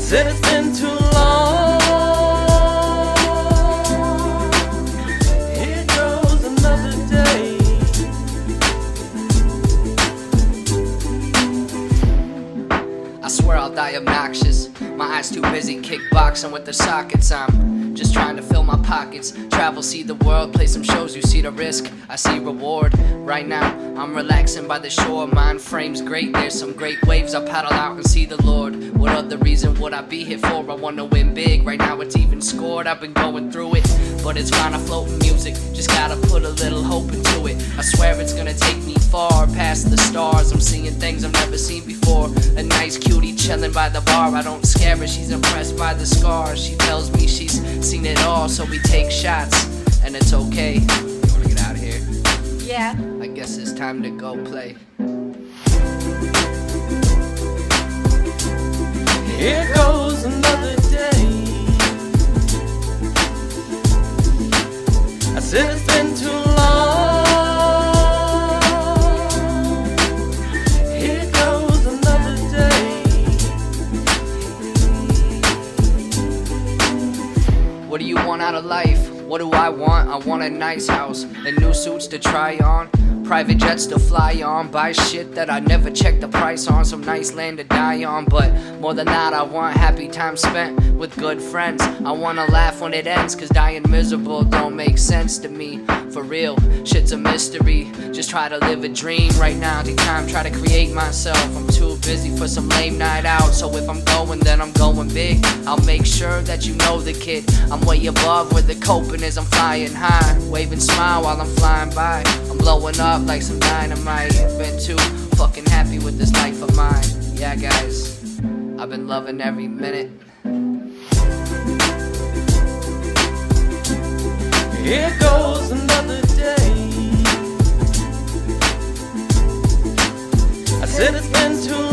said it's been too long. Here goes another day. I swear I'll die obnoxious. My eyes too busy kickboxing with the sockets. I'm just trying to fill my pockets. Travel, see the world, play some shows. You see the risk, I see reward. Right now, I'm relaxing by the shore. Mind frame's great, there's some great waves. I paddle out and see the Lord. What other reason would I be here for? I wanna win big, right now it's even scored. I've been going through it, but it's fine, I float in music. Just gotta put a little hope into it. I swear it's gonna take me far past the stars. I'm seeing things I've never seen before. A nice cutie chilling by the bar. I don't scare her, she's impressed by the scars. She tells me she's seen it all, so we take shots, and it's okay. You wanna get out of here? Yeah. I guess it's time to go play. Here goes another day. I said it's been too long. Here goes another day. What do you want out of life? What do I want? I want a nice house and new suits to try on, private jets to fly on, buy shit that I never checked the price on, some nice land to die on. But more than that, I want happy time spent with good friends. I wanna laugh when it ends, cause dying miserable don't make sense to me. For real, shit's a mystery. Just try to live a dream right now. Take time, try to create myself. I'm too busy for some lame night out. So if I'm going, then I'm going big. I'll make sure that you know the kid. I'm way above where the coping is. I'm flying high, waving smile while I'm flying by. I'm blowing up like some dynamite. Been too fucking happy with this life of mine. Yeah, guys, I've been loving every minute. Here goes another day. I said it's been too